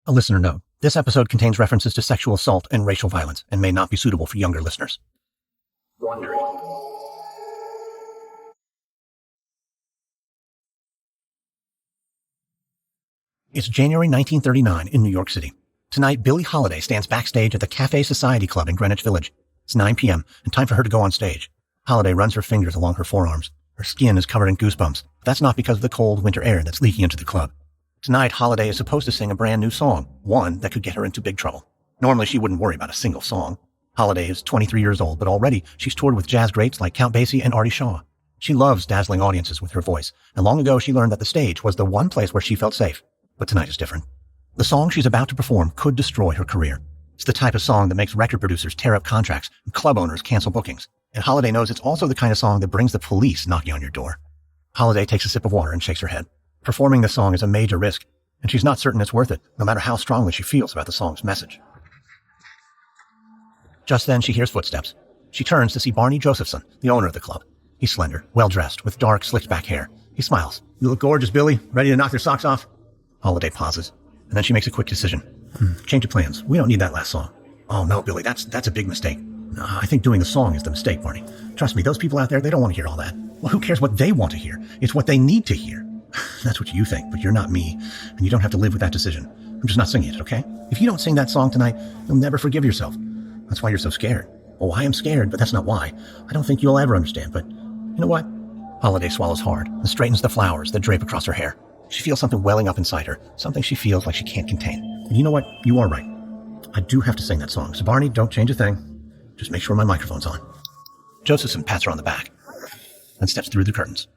A listener note. This episode contains references to sexual assault and racial violence and may not be suitable for younger listeners. Wondery. It's January 1939 in New York City. Tonight, Billie Holiday stands backstage at the Cafe Society Club in Greenwich Village. It's 9 p.m. and time for her to go on stage. Holiday runs her fingers along her forearms. Her skin is covered in goosebumps. But that's not because of the cold winter air that's leaking into the club. Tonight, Holiday is supposed to sing a brand new song, one that could get her into big trouble. Normally, she wouldn't worry about a single song. Holiday is 23 years old, but already she's toured with jazz greats like Count Basie and Artie Shaw. She loves dazzling audiences with her voice, and long ago she learned that the stage was the one place where she felt safe. But tonight is different. The song she's about to perform could destroy her career. It's the type of song that makes record producers tear up contracts and club owners cancel bookings. And Holiday knows it's also the kind of song that brings the police knocking on your door. Holiday takes a sip of water and shakes her head. Performing the song is a major risk, and she's not certain it's worth it, no matter how strongly she feels about the song's message. Just then, she hears footsteps. She turns to see Barney Josephson, the owner of the club. He's slender, well-dressed, with dark, slicked-back hair. He smiles. "You look gorgeous, Billy. Ready to knock their socks off?" Holiday pauses, and then she makes a quick decision. Change of plans. We don't need that last song." "Oh, no, Billy, that's a big mistake." "I think doing the song is the mistake, Barney. Trust me, those people out there, they don't want to hear all that." "Well, who cares what they want to hear? It's what they need to hear." "That's what you think, but you're not me, and you don't have to live with that decision. I'm just not singing it, okay? If you don't sing that song tonight, you'll never forgive yourself. That's why you're so scared." "Oh, I am scared, but that's not why. I don't think you'll ever understand, but you know what?" Holiday swallows hard and straightens the flowers that drape across her hair. She feels something welling up inside her, something she feels like she can't contain. "And you know what? You are right. I do have to sing that song. So Barney, don't change a thing. Just make sure my microphone's on." Josephson pats her on the back and steps through the curtains.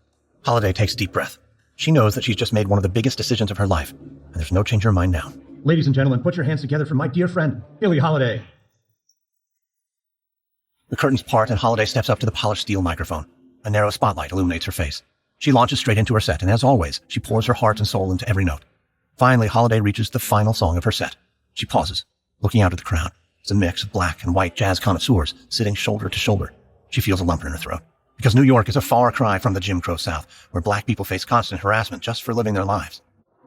Holiday takes a deep breath. She knows that she's just made one of the biggest decisions of her life, and there's no changing her mind now. "Ladies and gentlemen, put your hands together for my dear friend, Billie Holiday." The curtains part and Holiday steps up to the polished steel microphone. A narrow spotlight illuminates her face. She launches straight into her set, and as always, she pours her heart and soul into every note. Finally, Holiday reaches the final song of her set. She pauses, looking out at the crowd. It's a mix of black and white jazz connoisseurs sitting shoulder to shoulder. She feels a lump in her throat. Because New York is a far cry from the Jim Crow South, where black people face constant harassment just for living their lives.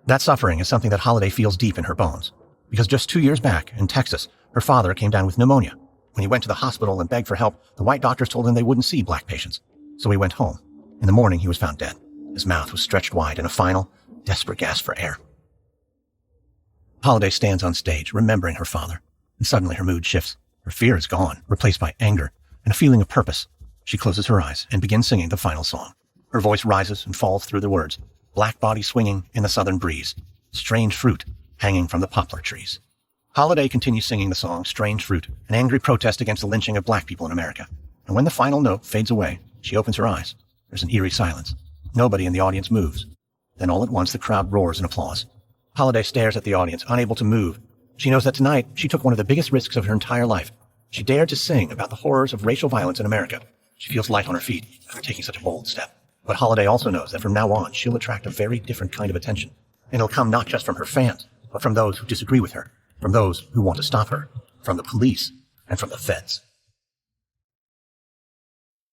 That suffering is something that Holiday feels deep in her bones. Because just 2 years back, in Texas, her father came down with pneumonia. When he went to the hospital and begged for help, the white doctors told him they wouldn't see black patients. So he went home. In the morning, he was found dead. His mouth was stretched wide in a final, desperate gasp for air. Holiday stands on stage, remembering her father. And suddenly her mood shifts. Her fear is gone, replaced by anger and a feeling of purpose. She closes her eyes and begins singing the final song. Her voice rises and falls through the words. Black body swinging in the southern breeze. Strange fruit hanging from the poplar trees. Holiday continues singing the song Strange Fruit, an angry protest against the lynching of black people in America. And when the final note fades away, she opens her eyes. There's an eerie silence. Nobody in the audience moves. Then all at once the crowd roars in applause. Holiday stares at the audience, unable to move. She knows that tonight she took one of the biggest risks of her entire life. She dared to sing about the horrors of racial violence in America. She feels light on her feet after taking such a bold step. But Holiday also knows that from now on she'll attract a very different kind of attention. And it'll come not just from her fans, but from those who disagree with her, from those who want to stop her, from the police, and from the feds.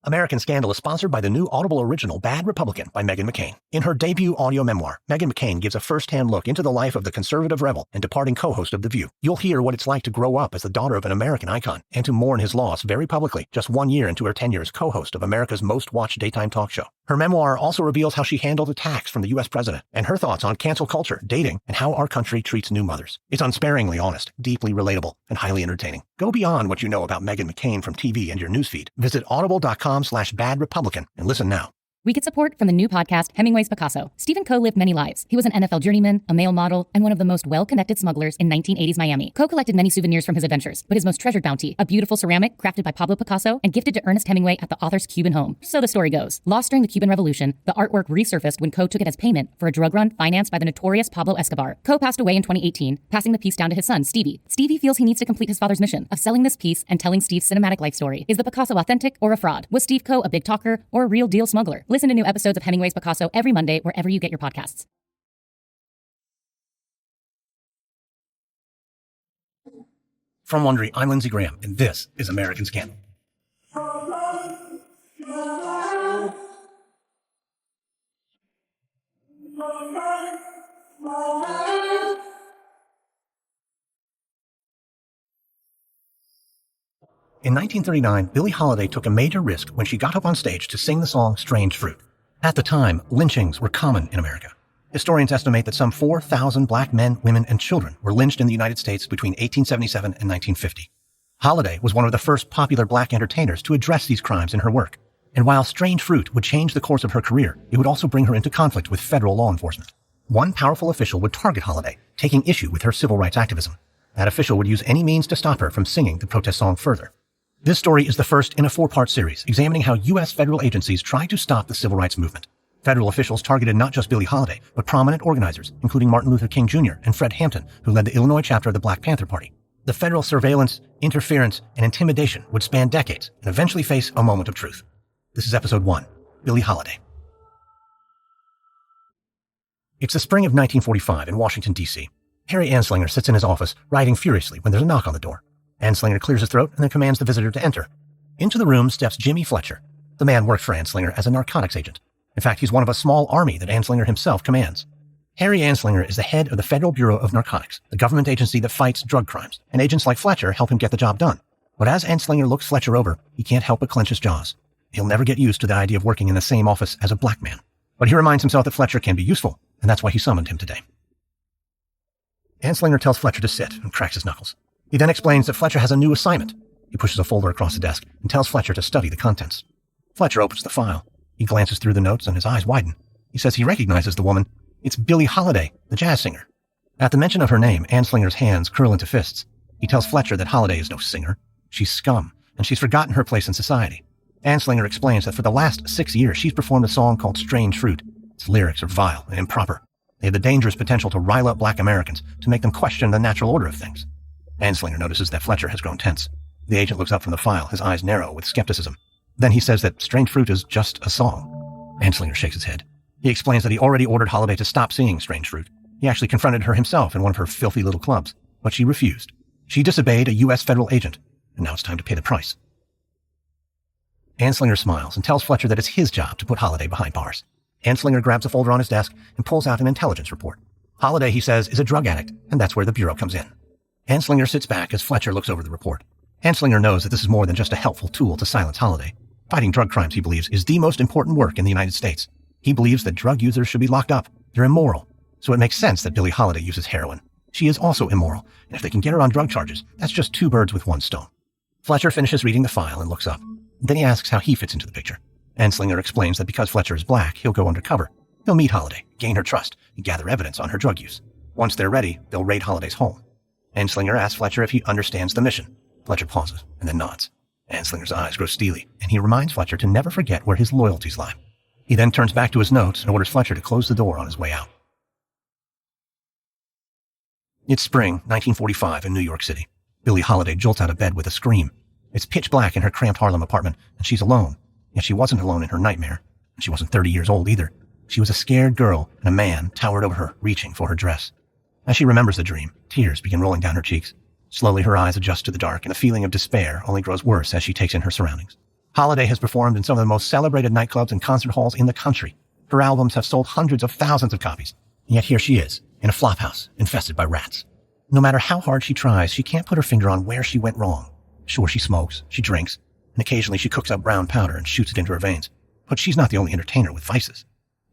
American Scandal is sponsored by the new Audible original Bad Republican by Meghan McCain. In her debut audio memoir, Meghan McCain gives a first-hand look into the life of the conservative rebel and departing co-host of The View. You'll hear what it's like to grow up as the daughter of an American icon and to mourn his loss very publicly just 1 year into her tenure as co-host of America's most-watched daytime talk show. Her memoir also reveals how she handled attacks from the U.S. president and her thoughts on cancel culture, dating, and how our country treats new mothers. It's unsparingly honest, deeply relatable, and highly entertaining. Go beyond what you know about Meghan McCain from TV and your newsfeed. Visit audible.com/badrepublican and listen now. We get support from the new podcast, Hemingway's Picasso. Stephen Coe lived many lives. He was an NFL journeyman, a male model, and one of the most well-connected smugglers in 1980s Miami. Coe collected many souvenirs from his adventures, but his most treasured bounty, a beautiful ceramic crafted by Pablo Picasso and gifted to Ernest Hemingway at the author's Cuban home. So the story goes. Lost during the Cuban Revolution, the artwork resurfaced when Coe took it as payment for a drug run financed by the notorious Pablo Escobar. Coe passed away in 2018, passing the piece down to his son, Stevie. Stevie feels he needs to complete his father's mission of selling this piece and telling Steve's cinematic life story. Is the Picasso authentic or a fraud? Was Steve Coe a big talker or a real deal smuggler? Listen to new episodes of Hemingway's Picasso every Monday wherever you get your podcasts. From Wondery, I'm Lindsey Graham, and this is American Scandal. In 1939, Billie Holiday took a major risk when she got up on stage to sing the song Strange Fruit. At the time, lynchings were common in America. Historians estimate that some 4,000 black men, women, and children were lynched in the United States between 1877 and 1950. Holiday was one of the first popular black entertainers to address these crimes in her work. And while Strange Fruit would change the course of her career, it would also bring her into conflict with federal law enforcement. One powerful official would target Holiday, taking issue with her civil rights activism. That official would use any means to stop her from singing the protest song further. This story is the first in a 4-part series examining how U.S. federal agencies tried to stop the civil rights movement. Federal officials targeted not just Billie Holiday, but prominent organizers, including Martin Luther King Jr. and Fred Hampton, who led the Illinois chapter of the Black Panther Party. The federal surveillance, interference, and intimidation would span decades and eventually face a moment of truth. This is episode 1, Billie Holiday. It's the spring of 1945 in Washington, D.C. Harry Anslinger sits in his office, writing furiously when there's a knock on the door. Anslinger clears his throat and then commands the visitor to enter. Into the room steps Jimmy Fletcher. The man worked for Anslinger as a narcotics agent. In fact, he's one of a small army that Anslinger himself commands. Harry Anslinger is the head of the Federal Bureau of Narcotics, the government agency that fights drug crimes, and agents like Fletcher help him get the job done. But as Anslinger looks Fletcher over, he can't help but clench his jaws. He'll never get used to the idea of working in the same office as a black man. But he reminds himself that Fletcher can be useful, and that's why he summoned him today. Anslinger tells Fletcher to sit and cracks his knuckles. He then explains that Fletcher has a new assignment. He pushes a folder across the desk and tells Fletcher to study the contents. Fletcher opens the file. He glances through the notes and his eyes widen. He says he recognizes the woman. It's Billie Holiday, the jazz singer. At the mention of her name, Anslinger's hands curl into fists. He tells Fletcher that Holiday is no singer. She's scum, and she's forgotten her place in society. Anslinger explains that for the last 6 years, she's performed a song called Strange Fruit. Its lyrics are vile and improper. They have the dangerous potential to rile up black Americans, to make them question the natural order of things. Anslinger notices that Fletcher has grown tense. The agent looks up from the file, his eyes narrow with skepticism. Then he says that Strange Fruit is just a song. Anslinger shakes his head. He explains that he already ordered Holiday to stop singing Strange Fruit. He actually confronted her himself in one of her filthy little clubs, but she refused. She disobeyed a U.S. federal agent, and now it's time to pay the price. Anslinger smiles and tells Fletcher that it's his job to put Holiday behind bars. Anslinger grabs a folder on his desk and pulls out an intelligence report. Holiday, he says, is a drug addict, and that's where the Bureau comes in. Anslinger sits back as Fletcher looks over the report. Anslinger knows that this is more than just a helpful tool to silence Holiday. Fighting drug crimes, he believes, is the most important work in the United States. He believes that drug users should be locked up. They're immoral. So it makes sense that Billie Holiday uses heroin. She is also immoral, and if they can get her on drug charges, that's just 2 birds with 1 stone. Fletcher finishes reading the file and looks up. Then he asks how he fits into the picture. Anslinger explains that because Fletcher is black, he'll go undercover. He'll meet Holiday, gain her trust, and gather evidence on her drug use. Once they're ready, they'll raid Holiday's home. Anslinger asks Fletcher if he understands the mission. Fletcher pauses and then nods. Anslinger's eyes grow steely, and he reminds Fletcher to never forget where his loyalties lie. He then turns back to his notes and orders Fletcher to close the door on his way out. It's spring, 1945 in New York City. Billie Holiday jolts out of bed with a scream. It's pitch black in her cramped Harlem apartment, and she's alone. Yet she wasn't alone in her nightmare, and she wasn't 30 years old either. She was a scared girl, and a man towered over her, reaching for her dress. As she remembers the dream, tears begin rolling down her cheeks. Slowly her eyes adjust to the dark, and the feeling of despair only grows worse as she takes in her surroundings. Holiday has performed in some of the most celebrated nightclubs and concert halls in the country. Her albums have sold hundreds of thousands of copies. And yet here she is, in a flophouse, infested by rats. No matter how hard she tries, she can't put her finger on where she went wrong. Sure, she smokes, she drinks, and occasionally she cooks up brown powder and shoots it into her veins. But she's not the only entertainer with vices.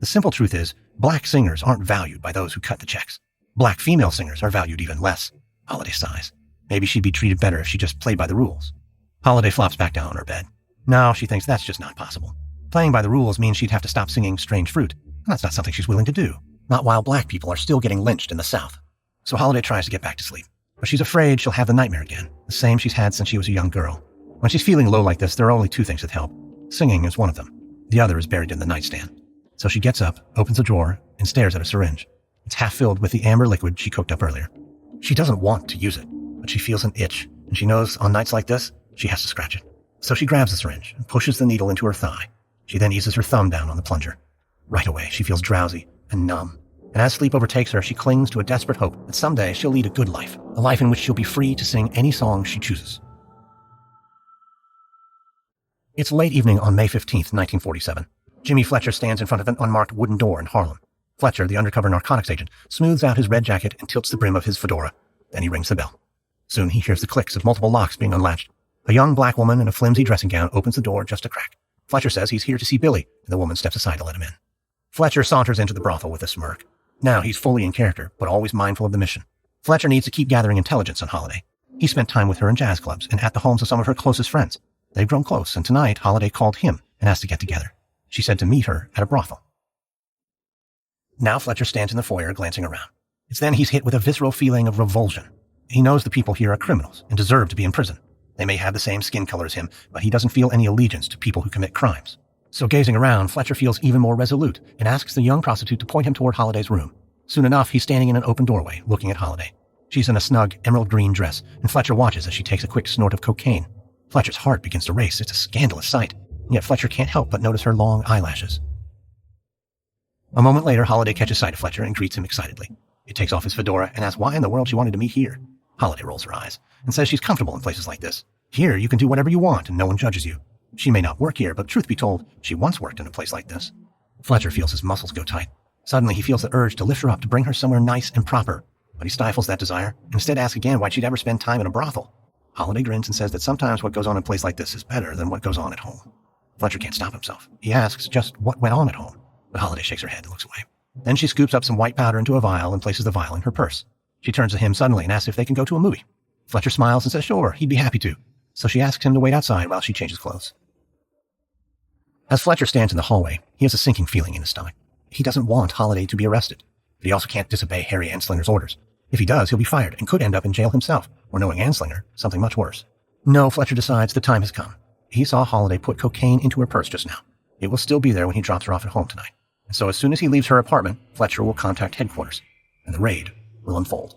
The simple truth is, black singers aren't valued by those who cut the checks. Black female singers are valued even less. Holiday sighs. Maybe she'd be treated better if she just played by the rules. Holiday flops back down on her bed. No, she thinks that's just not possible. Playing by the rules means she'd have to stop singing Strange Fruit, and that's not something she's willing to do. Not while black people are still getting lynched in the South. So Holiday tries to get back to sleep. But she's afraid she'll have the nightmare again, the same she's had since she was a young girl. When she's feeling low like this, there are only 2 things that help. Singing is one of them. The other is buried in the nightstand. So she gets up, opens the drawer, and stares at a syringe. It's half filled with the amber liquid she cooked up earlier. She doesn't want to use it, but she feels an itch, and she knows on nights like this, she has to scratch it. So she grabs the syringe and pushes the needle into her thigh. She then eases her thumb down on the plunger. Right away, she feels drowsy and numb. And as sleep overtakes her, she clings to a desperate hope that someday she'll lead a good life, a life in which she'll be free to sing any song she chooses. It's late evening on May 15th, 1947. Jimmy Fletcher stands in front of an unmarked wooden door in Harlem. Fletcher, the undercover narcotics agent, smooths out his red jacket and tilts the brim of his fedora. Then he rings the bell. Soon he hears the clicks of multiple locks being unlatched. A young black woman in a flimsy dressing gown opens the door just a crack. Fletcher says he's here to see Billy, and the woman steps aside to let him in. Fletcher saunters into the brothel with a smirk. Now he's fully in character, but always mindful of the mission. Fletcher needs to keep gathering intelligence on Holiday. He spent time with her in jazz clubs and at the homes of some of her closest friends. They've grown close, and tonight Holiday called him and asked to get together. She said to meet her at a brothel. Now Fletcher stands in the foyer, glancing around. It's then he's hit with a visceral feeling of revulsion. He knows the people here are criminals and deserve to be in prison. They may have the same skin color as him, but he doesn't feel any allegiance to people who commit crimes. So gazing around, Fletcher feels even more resolute and asks the young prostitute to point him toward Holiday's room. Soon enough, he's standing in an open doorway, looking at Holiday. She's in a snug, emerald green dress, and Fletcher watches as she takes a quick snort of cocaine. Fletcher's heart begins to race. It's a scandalous sight, and yet Fletcher can't help but notice her long eyelashes. A moment later, Holiday catches sight of Fletcher and greets him excitedly. He takes off his fedora and asks why in the world she wanted to meet here. Holiday rolls her eyes and says she's comfortable in places like this. Here, you can do whatever you want and no one judges you. She may not work here, but truth be told, she once worked in a place like this. Fletcher feels his muscles go tight. Suddenly, he feels the urge to lift her up to bring her somewhere nice and proper, but he stifles that desire and instead asks again why she'd ever spend time in a brothel. Holiday grins and says that sometimes what goes on in a place like this is better than what goes on at home. Fletcher can't stop himself. He asks just what went on at home, but Holiday shakes her head and looks away. Then she scoops up some white powder into a vial and places the vial in her purse. She turns to him suddenly and asks if they can go to a movie. Fletcher smiles and says sure, he'd be happy to. So she asks him to wait outside while she changes clothes. As Fletcher stands in the hallway, he has a sinking feeling in his stomach. He doesn't want Holiday to be arrested, but he also can't disobey Harry Anslinger's orders. If he does, he'll be fired and could end up in jail himself, or knowing Anslinger, something much worse. No, Fletcher decides the time has come. He saw Holiday put cocaine into her purse just now. It will still be there when he drops her off at home tonight. And so as soon as he leaves her apartment, Fletcher will contact headquarters, and the raid will unfold.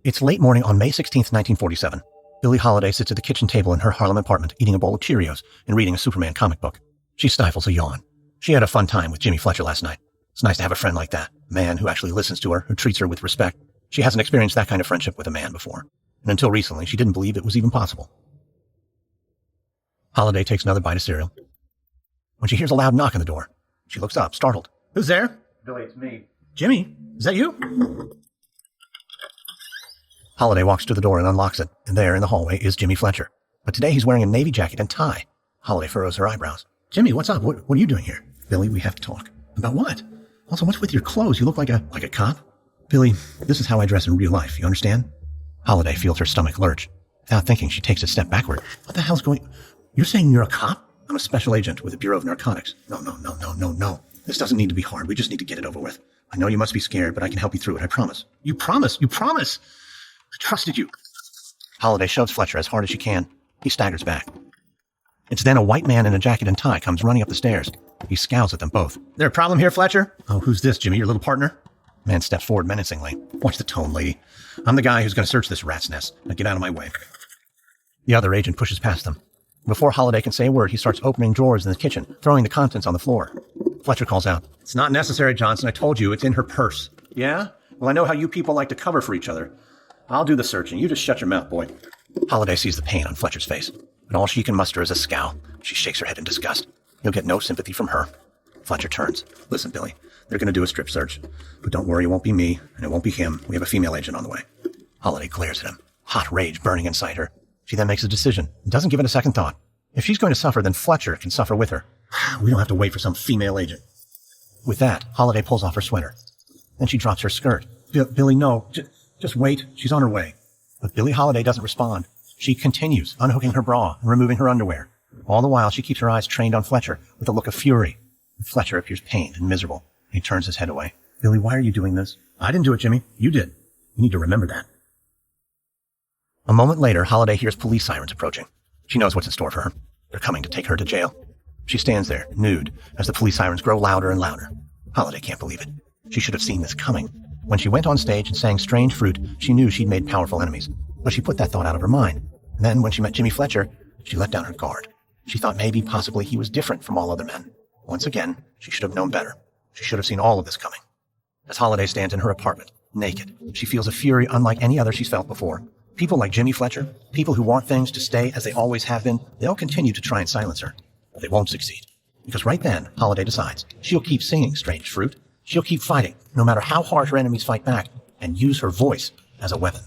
It's late morning on May 16th, 1947. Billie Holiday sits at the kitchen table in her Harlem apartment, eating a bowl of Cheerios and reading a Superman comic book. She stifles a yawn. She had a fun time with Jimmy Fletcher last night. It's nice to have a friend like that, a man who actually listens to her, who treats her with respect. She hasn't experienced that kind of friendship with a man before, and until recently, she didn't believe it was even possible. Holiday takes another bite of cereal. When she hears a loud knock on the door, she looks up, startled. Who's there? Billy, it's me. Jimmy, is that you? Holiday walks to the door and unlocks it, and there in the hallway is Jimmy Fletcher. But today he's wearing a navy jacket and tie. Holiday furrows her eyebrows. Jimmy, what's up? What are you doing here? Billy, we have to talk. About what? Also, what's with your clothes? You look like a cop. Billy, this is how I dress in real life, you understand? Holiday feels her stomach lurch. Without thinking, she takes a step backward. What the hell's going... You're saying you're a cop? I'm a special agent with the Bureau of Narcotics. No. This doesn't need to be hard. We just need to get it over with. I know you must be scared, but I can help you through it, I promise. You promise! I trusted you. Holiday shoves Fletcher as hard as she can. He staggers back. It's then a white man in a jacket and tie comes running up the stairs. He scowls at them both. There a problem here, Fletcher? Oh, who's this, Jimmy? Your little partner? Man steps forward menacingly. Watch the tone, lady. I'm the guy who's going to search this rat's nest. Now get out of my way. The other agent pushes past them. Before Holiday can say a word, he starts opening drawers in the kitchen, throwing the contents on the floor. Fletcher calls out. It's not necessary, Johnson. I told you, it's in her purse. Yeah? Well, I know how you people like to cover for each other. I'll do the searching. You just shut your mouth, boy. Holiday sees the pain on Fletcher's face, but all she can muster is a scowl. She shakes her head in disgust. He'll get no sympathy from her. Fletcher turns. Listen, Billy, they're going to do a strip search. But don't worry, it won't be me, and it won't be him. We have a female agent on the way. Holiday glares at him, hot rage burning inside her. She then makes a decision and doesn't give it a second thought. If she's going to suffer, then Fletcher can suffer with her. We don't have to wait for some female agent. With that, Holiday pulls off her sweater. Then she drops her skirt. Billy, no. Just wait. She's on her way. But Billie Holiday doesn't respond. She continues, unhooking her bra and removing her underwear. All the while, she keeps her eyes trained on Fletcher with a look of fury. Fletcher appears pained and miserable. He turns his head away. Billy, why are you doing this? I didn't do it, Jimmy. You did. You need to remember that. A moment later, Holiday hears police sirens approaching. She knows what's in store for her. They're coming to take her to jail. She stands there, nude, as the police sirens grow louder and louder. Holiday can't believe it. She should have seen this coming. When she went on stage and sang Strange Fruit, she knew she'd made powerful enemies. But she put that thought out of her mind. And then, when she met Jimmy Fletcher, she let down her guard. She thought maybe, possibly, he was different from all other men. Once again, she should have known better. She should have seen all of this coming. As Holiday stands in her apartment, naked, she feels a fury unlike any other she's felt before. People like Jimmy Fletcher, people who want things to stay as they always have been, they'll continue to try and silence her. But they won't succeed. Because right then, Holiday decides she'll keep singing Strange Fruit. She'll keep fighting, no matter how hard her enemies fight back, and use her voice as a weapon.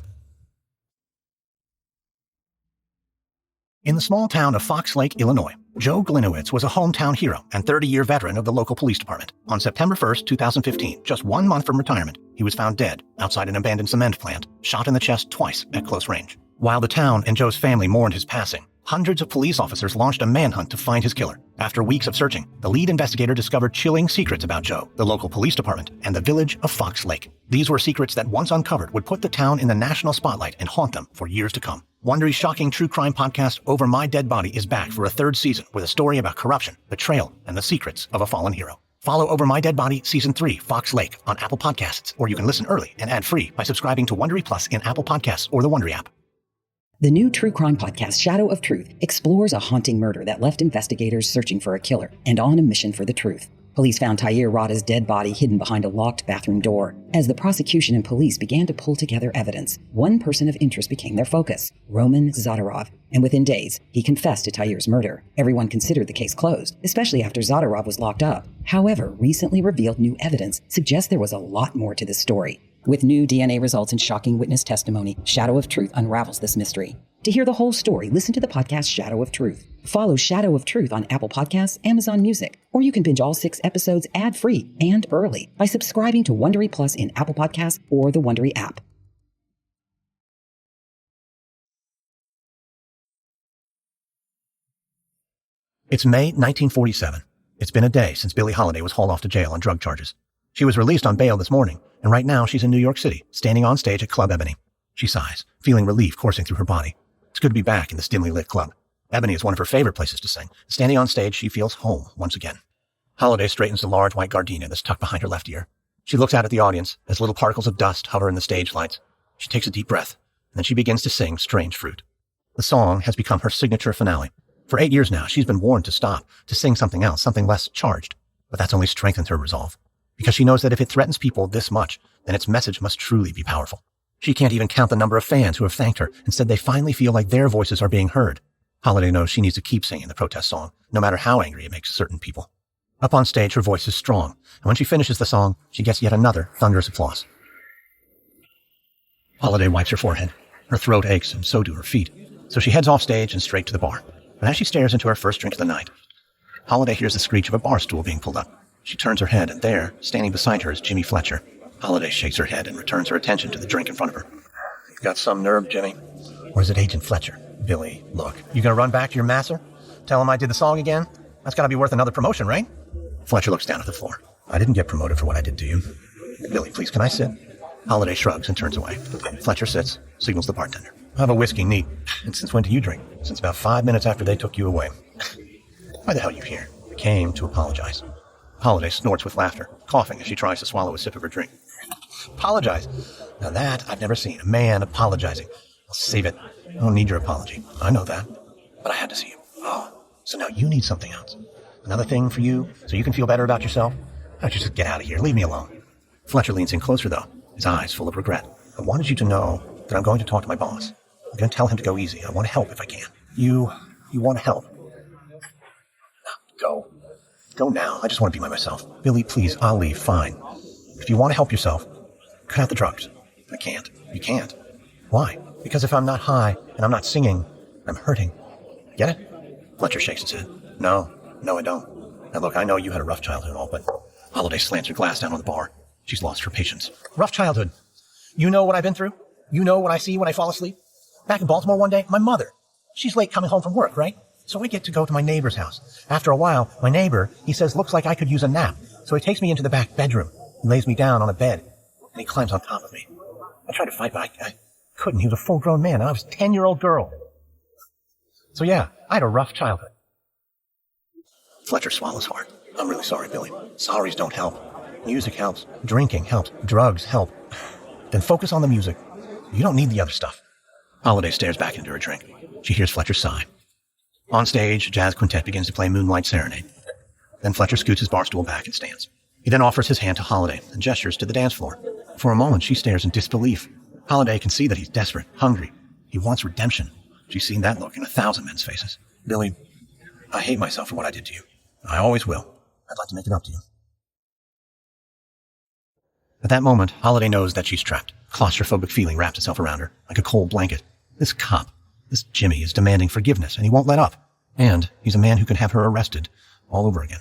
In the small town of Fox Lake, Illinois, Joe Glinowitz was a hometown hero and 30-year veteran of the local police department. On September 1st, 2015, just 1 month from retirement, he was found dead outside an abandoned cement plant, shot in the chest twice at close range. While the town and Joe's family mourned his passing, hundreds of police officers launched a manhunt to find his killer. After weeks of searching, the lead investigator discovered chilling secrets about Joe, the local police department, and the village of Fox Lake. These were secrets that, once uncovered, would put the town in the national spotlight and haunt them for years to come. Wondery's shocking true crime podcast, Over My Dead Body, is back for a 3rd season with a story about corruption, betrayal, and the secrets of a fallen hero. Follow Over My Dead Body Season 3, Fox Lake, on Apple Podcasts, or you can listen early and ad-free by subscribing to Wondery Plus in Apple Podcasts or the Wondery app. The new true crime podcast, Shadow of Truth, explores a haunting murder that left investigators searching for a killer and on a mission for the truth. Police found Tair Rada's dead body hidden behind a locked bathroom door. As the prosecution and police began to pull together evidence, one person of interest became their focus, Roman Zadorov, and within days, he confessed to Tair's murder. Everyone considered the case closed, especially after Zadorov was locked up. However, recently revealed new evidence suggests there was a lot more to this story. With new DNA results and shocking witness testimony, Shadow of Truth unravels this mystery. To hear the whole story, listen to the podcast Shadow of Truth. Follow Shadow of Truth on Apple Podcasts, Amazon Music, or you can binge all 6 episodes ad-free and early by subscribing to Wondery Plus in Apple Podcasts or the Wondery app. It's May 1947. It's been a day since Billie Holiday was hauled off to jail on drug charges. She was released on bail this morning, and right now she's in New York City, standing on stage at Club Ebony. She sighs, feeling relief coursing through her body. It's good to be back in this dimly lit club. Ebony is one of her favorite places to sing. Standing on stage, she feels home once again. Holiday straightens the large white gardenia that's tucked behind her left ear. She looks out at the audience as little particles of dust hover in the stage lights. She takes a deep breath, and then she begins to sing Strange Fruit. The song has become her signature finale. For 8 years now, she's been warned to stop, to sing something else, something less charged. But that's only strengthened her resolve, because she knows that if it threatens people this much, then its message must truly be powerful. She can't even count the number of fans who have thanked her and said they finally feel like their voices are being heard. Holiday knows she needs to keep singing the protest song, no matter how angry it makes certain people. Up on stage, her voice is strong, and when she finishes the song, she gets yet another thunderous applause. Holiday wipes her forehead. Her throat aches, and so do her feet, so she heads off stage and straight to the bar. But as she stares into her first drink of the night, Holiday hears the screech of a bar stool being pulled up. She turns her head, and there, standing beside her, is Jimmy Fletcher. Holiday shakes her head and returns her attention to the drink in front of her. "You've got some nerve, Jimmy. Or is it Agent Fletcher?" "Billy, look, you gonna run back to your master? Tell him I did the song again? That's gotta be worth another promotion, right?" Fletcher looks down at the floor. "I didn't get promoted for what I did to you." "Billy, please, can I sit?" Holiday shrugs and turns away. Fletcher sits, signals the bartender. "I have a whiskey, neat. And since when do you drink?" "Since about 5 minutes after they took you away." "Why the hell are you here?" "I came to apologize." Holiday snorts with laughter, coughing as she tries to swallow a sip of her drink. "Apologize? Now that I've never seen. A man apologizing. I'll save it. I don't need your apology. I know that. But I had to see you. Oh, so now you need something else. Another thing for you, so you can feel better about yourself? Why don't you just get out of here? Leave me alone." Fletcher leans in closer, though, his eyes full of regret. "I wanted you to know that I'm going to talk to my boss. I'm going to tell him to go easy. I want to help if I can." You want to help? No, go. Go now. I just want to be by myself. "Billy, please, I'll leave. Fine. If you want to help yourself, cut out the drugs." "I can't." "You can't." "Why?" "Because if I'm not high and I'm not singing, I'm hurting. Get it?" Fletcher shakes his head. No, I don't. Now look, I know you had a rough childhood and all, but Holiday slants her glass down on the bar. She's lost her patience. "Rough childhood. You know what I've been through? You know what I see when I fall asleep? Back in Baltimore one day, my mother, she's late coming home from work, right? So I get to go to my neighbor's house. After a while, my neighbor, he says, looks like I could use a nap. So he takes me into the back bedroom and lays me down on a bed, and he climbs on top of me. I tried to fight, but I couldn't. He was a full-grown man, and I was a 10-year-old girl. So yeah, I had a rough childhood." Fletcher swallows hard. "I'm really sorry, Billy. Sorries don't help. Music helps. Drinking helps. Drugs help. Then focus on the music. You don't need the other stuff." Holiday stares back into her drink. She hears Fletcher sigh. On stage, a jazz quintet begins to play Moonlight Serenade. Then Fletcher scoots his bar stool back and stands. He then offers his hand to Holiday and gestures to the dance floor. For a moment, she stares in disbelief. Holiday can see that he's desperate, hungry. He wants redemption. She's seen that look in 1,000 men's faces. "Billy, I hate myself for what I did to you. I always will. I'd like to make it up to you." At that moment, Holiday knows that she's trapped. A claustrophobic feeling wraps itself around her, like a cold blanket. This cop, This Jimmy is demanding forgiveness, and he won't let up. And he's a man who could have her arrested all over again.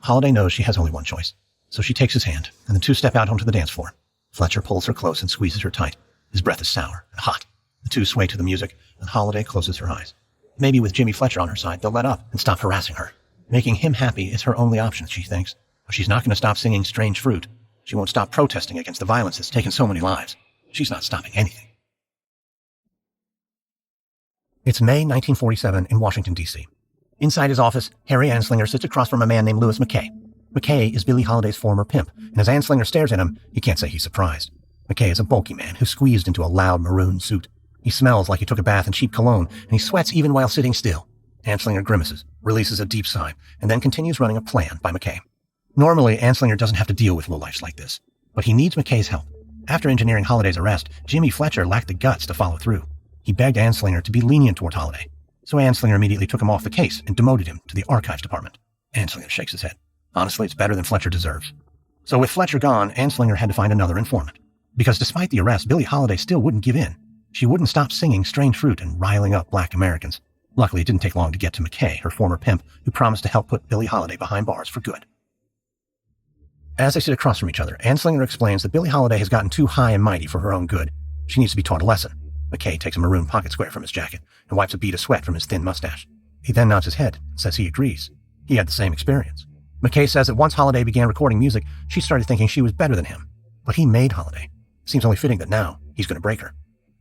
Holiday knows she has only one choice, so she takes his hand, and the two step out onto the dance floor. Fletcher pulls her close and squeezes her tight. His breath is sour and hot. The two sway to the music, and Holiday closes her eyes. Maybe with Jimmy Fletcher on her side, they'll let up and stop harassing her. Making him happy is her only option, she thinks. But she's not going to stop singing Strange Fruit. She won't stop protesting against the violence that's taken so many lives. She's not stopping anything. It's May 1947 in Washington, D.C. Inside his office, Harry Anslinger sits across from a man named Louis McKay. McKay is Billie Holiday's former pimp, and as Anslinger stares at him, he can't say he's surprised. McKay is a bulky man who's squeezed into a loud maroon suit. He smells like he took a bath in cheap cologne, and he sweats even while sitting still. Anslinger grimaces, releases a deep sigh, and then continues running a plan by McKay. Normally, Anslinger doesn't have to deal with lowlifes like this, but he needs McKay's help. After engineering Holiday's arrest, Jimmy Fletcher lacked the guts to follow through. He begged Anslinger to be lenient toward Holiday, so Anslinger immediately took him off the case and demoted him to the archives department. Anslinger shakes his head. Honestly, it's better than Fletcher deserves. So with Fletcher gone, Anslinger had to find another informant. Because despite the arrest, Billie Holiday still wouldn't give in. She wouldn't stop singing Strange Fruit and riling up black Americans. Luckily, it didn't take long to get to McKay, her former pimp, who promised to help put Billie Holiday behind bars for good. As they sit across from each other, Anslinger explains that Billie Holiday has gotten too high and mighty for her own good. She needs to be taught a lesson. McKay takes a maroon pocket square from his jacket and wipes a bead of sweat from his thin mustache. He then nods his head and says he agrees. He had the same experience. McKay says that once Holiday began recording music, she started thinking she was better than him. But he made Holiday. Seems only fitting that now he's going to break her.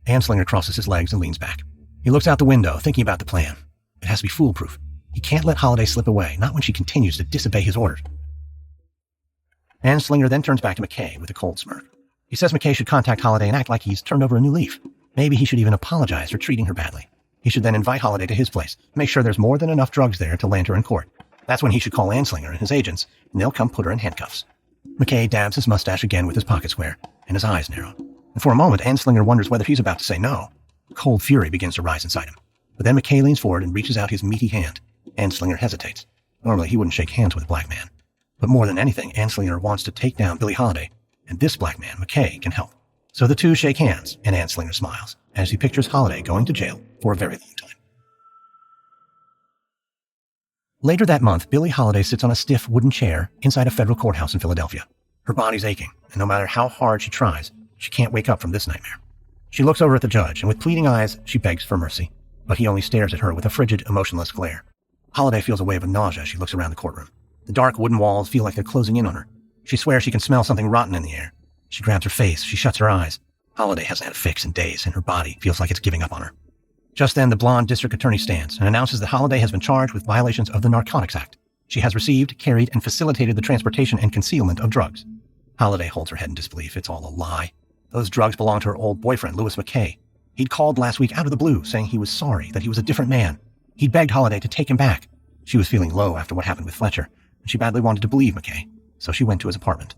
Anslinger crosses his legs and leans back. He looks out the window, thinking about the plan. It has to be foolproof. He can't let Holiday slip away, not when she continues to disobey his orders. Anslinger then turns back to McKay with a cold smirk. He says McKay should contact Holiday and act like he's turned over a new leaf. Maybe he should even apologize for treating her badly. He should then invite Holiday to his place, make sure there's more than enough drugs there to land her in court. That's when he should call Anslinger and his agents, and they'll come put her in handcuffs. McKay dabs his mustache again with his pocket square, and his eyes narrow. And for a moment, Anslinger wonders whether he's about to say no. Cold fury begins to rise inside him. But then McKay leans forward and reaches out his meaty hand. Anslinger hesitates. Normally, he wouldn't shake hands with a black man. But more than anything, Anslinger wants to take down Billie Holiday, and this black man, McKay, can help. So the two shake hands, and Anslinger smiles, as he pictures Holiday going to jail for a very long time. Later that month, Billie Holiday sits on a stiff wooden chair inside a federal courthouse in Philadelphia. Her body's aching, and no matter how hard she tries, she can't wake up from this nightmare. She looks over at the judge, and with pleading eyes, she begs for mercy. But he only stares at her with a frigid, emotionless glare. Holiday feels a wave of nausea as she looks around the courtroom. The dark wooden walls feel like they're closing in on her. She swears she can smell something rotten in the air. She grabs her face, she shuts her eyes. Holiday hasn't had a fix in days, and her body feels like it's giving up on her. Just then, the blonde district attorney stands and announces that Holiday has been charged with violations of the Narcotics Act. She has received, carried, and facilitated the transportation and concealment of drugs. Holiday holds her head in disbelief. It's all a lie. Those drugs belong to her old boyfriend, Louis McKay. He'd called last week out of the blue, saying he was sorry, that he was a different man. He'd begged Holiday to take him back. She was feeling low after what happened with Fletcher, and she badly wanted to believe McKay, so she went to his apartment.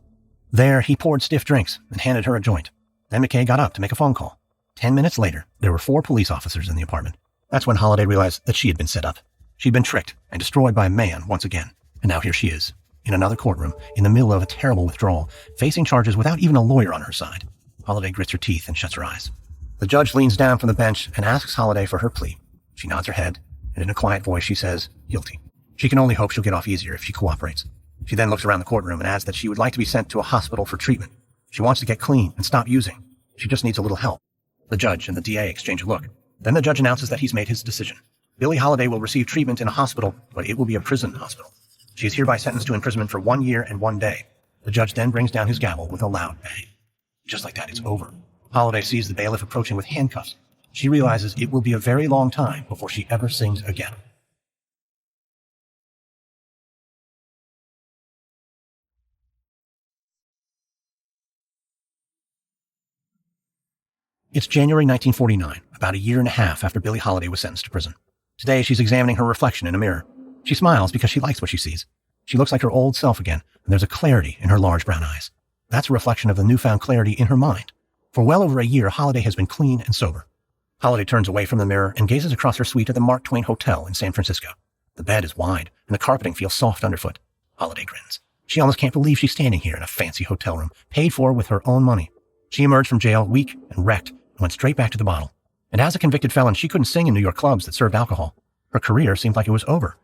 There, he poured stiff drinks and handed her a joint. Then McKay got up to make a phone call. 10 minutes later, there were 4 police officers in the apartment. That's when Holiday realized that she had been set up. She'd been tricked and destroyed by a man once again. And now here she is, in another courtroom, in the middle of a terrible withdrawal, facing charges without even a lawyer on her side. Holiday grits her teeth and shuts her eyes. The judge leans down from the bench and asks Holiday for her plea. She nods her head, and in a quiet voice she says, guilty. She can only hope she'll get off easier if she cooperates. She then looks around the courtroom and adds that she would like to be sent to a hospital for treatment. She wants to get clean and stop using. She just needs a little help. The judge and the DA exchange a look. Then the judge announces that he's made his decision. Billie Holiday will receive treatment in a hospital, but it will be a prison hospital. She is hereby sentenced to imprisonment for 1 year and 1 day. The judge then brings down his gavel with a loud bang. Just like that, it's over. Holiday sees the bailiff approaching with handcuffs. She realizes it will be a very long time before she ever sings again. It's January 1949, about a year and a half after Billie Holiday was sentenced to prison. Today, she's examining her reflection in a mirror. She smiles because she likes what she sees. She looks like her old self again, and there's a clarity in her large brown eyes. That's a reflection of the newfound clarity in her mind. For well over a year, Holiday has been clean and sober. Holiday turns away from the mirror and gazes across her suite at the Mark Twain Hotel in San Francisco. The bed is wide, and the carpeting feels soft underfoot. Holiday grins. She almost can't believe she's standing here in a fancy hotel room, paid for with her own money. She emerged from jail weak and wrecked, and went straight back to the bottle. And as a convicted felon, she couldn't sing in New York clubs that served alcohol. Her career seemed like it was over.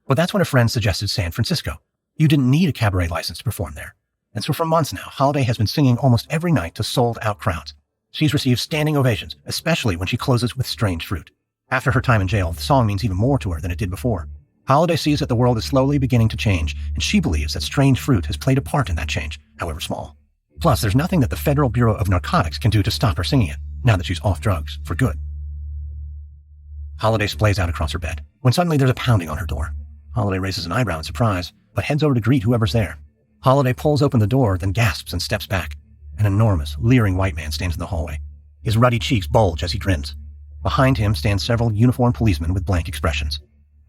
But that's when a friend suggested San Francisco. You didn't need a cabaret license to perform there. And so for months now, Holiday has been singing almost every night to sold-out crowds. She's received standing ovations, especially when she closes with Strange Fruit. After her time in jail, the song means even more to her than it did before. Holiday sees that the world is slowly beginning to change, and she believes that Strange Fruit has played a part in that change, however small. Plus, there's nothing that the Federal Bureau of Narcotics can do to stop her singing it, now that she's off drugs, for good. Holiday splays out across her bed, when suddenly there's a pounding on her door. Holiday raises an eyebrow in surprise, but heads over to greet whoever's there. Holiday pulls open the door, then gasps and steps back. An enormous, leering white man stands in the hallway. His ruddy cheeks bulge as he grins. Behind him stand several uniformed policemen with blank expressions.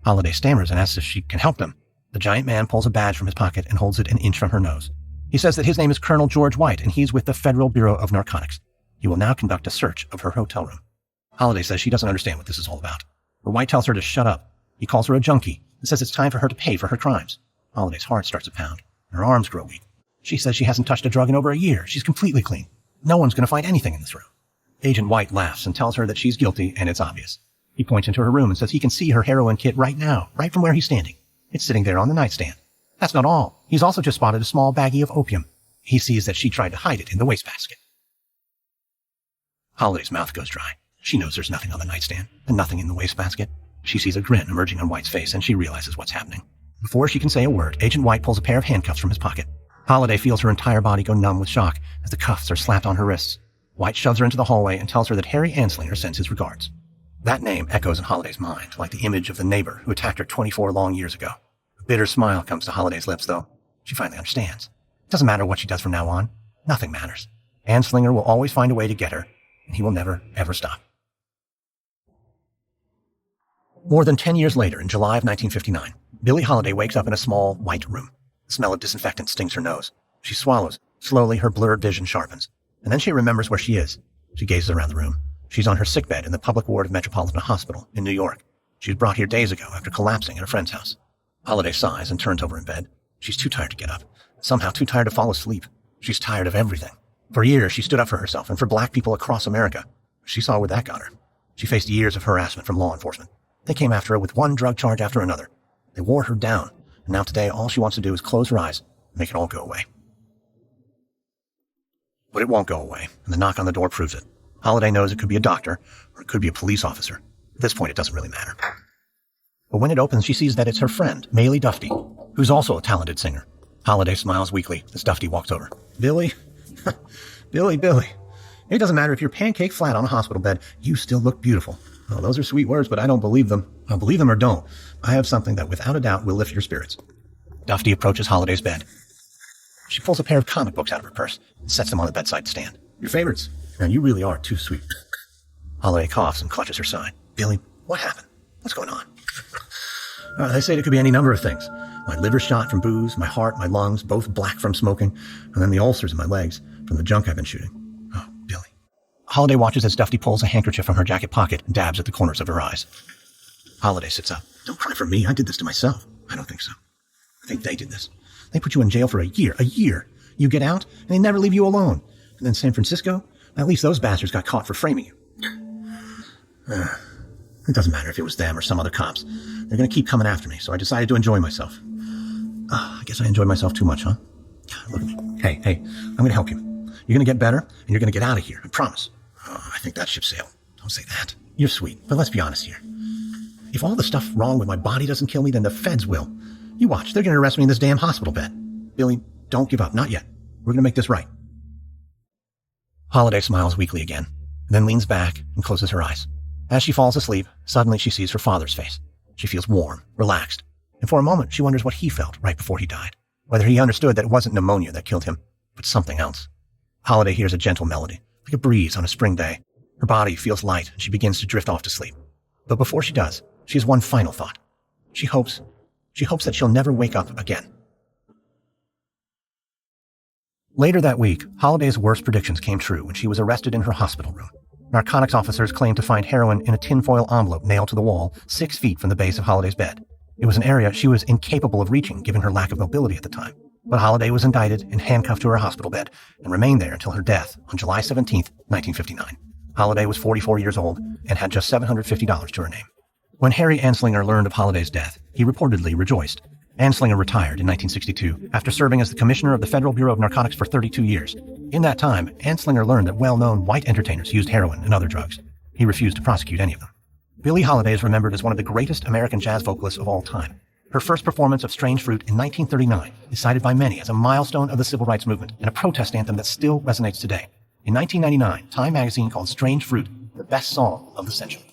Holiday stammers and asks if she can help them. The giant man pulls a badge from his pocket and holds it an inch from her nose. He says that his name is Colonel George White, and he's with the Federal Bureau of Narcotics. He will now conduct a search of her hotel room. Holiday says she doesn't understand what this is all about. But White tells her to shut up. He calls her a junkie and says it's time for her to pay for her crimes. Holiday's heart starts to pound. Her arms grow weak. She says she hasn't touched a drug in over a year. She's completely clean. No one's going to find anything in this room. Agent White laughs and tells her that she's guilty, and it's obvious. He points into her room and says he can see her heroin kit right now, right from where he's standing. It's sitting there on the nightstand. That's not all. He's also just spotted a small baggie of opium. He sees that she tried to hide it in the wastebasket. Holiday's mouth goes dry. She knows there's nothing on the nightstand and nothing in the wastebasket. She sees a grin emerging on White's face, and she realizes what's happening. Before she can say a word, Agent White pulls a pair of handcuffs from his pocket. Holiday feels her entire body go numb with shock as the cuffs are slapped on her wrists. White shoves her into the hallway and tells her that Harry Anslinger sends his regards. That name echoes in Holiday's mind, like the image of the neighbor who attacked her 24 long years ago. A bitter smile comes to Holiday's lips, though. She finally understands. It doesn't matter what she does from now on. Nothing matters. Anslinger will always find a way to get her, and he will never, ever stop. More than 10 years later, in July of 1959, Billie Holiday wakes up in a small, white room. The smell of disinfectant stings her nose. She swallows. Slowly, her blurred vision sharpens. And then she remembers where she is. She gazes around the room. She's on her sickbed in the public ward of Metropolitan Hospital in New York. She was brought here days ago after collapsing at a friend's house. Holiday sighs and turns over in bed. She's too tired to get up. Somehow too tired to fall asleep. She's tired of everything. For years, she stood up for herself and for black people across America. She saw where that got her. She faced years of harassment from law enforcement. They came after her with one drug charge after another. They wore her down. And now today, all she wants to do is close her eyes and make it all go away. But it won't go away, and the knock on the door proves it. Holiday knows it could be a doctor, or it could be a police officer. At this point, it doesn't really matter. But when it opens, she sees that it's her friend, Maylie Dufty, who's also a talented singer. Holiday smiles weakly as Dufty walks over. Billie? Billie. It doesn't matter if you're pancake flat on a hospital bed, you still look beautiful. Oh, those are sweet words, but I don't believe them. I'll believe them or don't. I have something that without a doubt will lift your spirits. Dufty approaches Holiday's bed. She pulls a pair of comic books out of her purse and sets them on the bedside stand. Your favorites. Man, you really are too sweet. Holiday coughs and clutches her side. Billie, what happened? What's going on? They say it could be any number of things. My liver shot from booze, my heart, my lungs, both black from smoking, and then the ulcers in my legs from the junk I've been shooting. Oh, Billie. Holiday watches as Dufty pulls a handkerchief from her jacket pocket and dabs at the corners of her eyes. Holiday sits up. Don't cry for me. I did this to myself. I don't think so. I think they did this. They put you in jail for a year. You get out, and they never leave you alone. And then San Francisco, at least those bastards got caught for framing you. It doesn't matter if it was them or some other cops. They're going to keep coming after me, so I decided to enjoy myself. I guess I enjoyed myself too much, huh? Look at me. Hey, I'm going to help you. You're going to get better, and you're going to get out of here. I promise. I think that ship sailed. Don't say that. You're sweet, but let's be honest here. If all the stuff wrong with my body doesn't kill me, then the feds will. You watch, they're going to arrest me in this damn hospital bed. Billie, don't give up. Not yet. We're going to make this right. Holiday smiles weakly again, then leans back and closes her eyes. As she falls asleep, suddenly she sees her father's face. She feels warm, relaxed, and for a moment she wonders what he felt right before he died. Whether he understood that it wasn't pneumonia that killed him, but something else. Holiday hears a gentle melody, like a breeze on a spring day. Her body feels light and she begins to drift off to sleep. But before she does, she has one final thought. She hopes that she'll never wake up again. Later that week, Holiday's worst predictions came true when she was arrested in her hospital room. Narcotics officers claimed to find heroin in a tinfoil envelope nailed to the wall 6 feet from the base of Holiday's bed. It was an area she was incapable of reaching given her lack of mobility at the time. But Holiday was indicted and handcuffed to her hospital bed and remained there until her death on July 17, 1959. Holiday was 44 years old and had just $750 to her name. When Harry Anslinger learned of Holiday's death, he reportedly rejoiced. Anslinger retired in 1962 after serving as the commissioner of the Federal Bureau of Narcotics for 32 years. In that time, Anslinger learned that well-known white entertainers used heroin and other drugs. He refused to prosecute any of them. Billie Holiday is remembered as one of the greatest American jazz vocalists of all time. Her first performance of Strange Fruit in 1939 is cited by many as a milestone of the civil rights movement and a protest anthem that still resonates today. In 1999, Time magazine called Strange Fruit the best song of the century.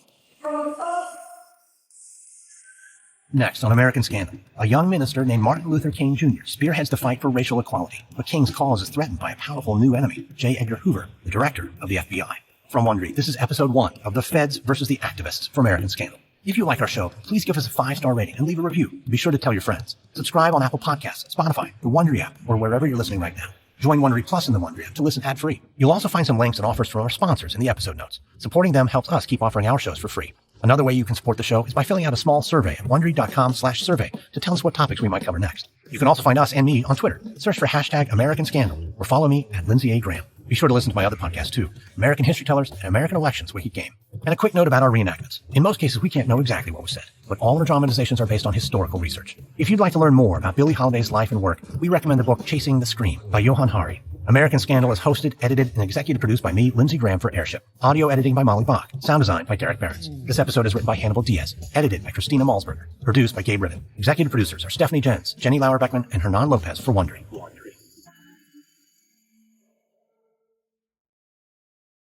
Next, on American Scandal, a young minister named Martin Luther King Jr. spearheads the fight for racial equality, but King's cause is threatened by a powerful new enemy, J. Edgar Hoover, the director of the FBI. From Wondery, this is episode 1 of The Feds versus the Activists for American Scandal. If you like our show, please give us a 5-star rating and leave a review. Be sure to tell your friends. Subscribe on Apple Podcasts, Spotify, the Wondery app, or wherever you're listening right now. Join Wondery Plus in the Wondery app to listen ad-free. You'll also find some links and offers from our sponsors in the episode notes. Supporting them helps us keep offering our shows for free. Another way you can support the show is by filling out a small survey at Wondery.com/survey to tell us what topics we might cover next. You can also find us and me on Twitter. Search for hashtag American Scandal or follow me at Lindsay A. Graham. Be sure to listen to my other podcasts too, American History Tellers and American Elections Wiki Game. And a quick note about our reenactments. In most cases, we can't know exactly what was said, but all our dramatizations are based on historical research. If you'd like to learn more about Billie Holiday's life and work, we recommend the book Chasing the Scream by Johann Hari. American Scandal is hosted, edited, and executive produced by me, Lindsay Graham, for Airship. Audio editing by Molly Bach. Sound design by Derek Behrens. This episode is written by Hannibal Diaz. Edited by Christina Malzberger. Produced by Gabe Ribbon. Executive producers are Stephanie Jens, Jenny Lauer-Beckman, and Hernan Lopez for Wondery.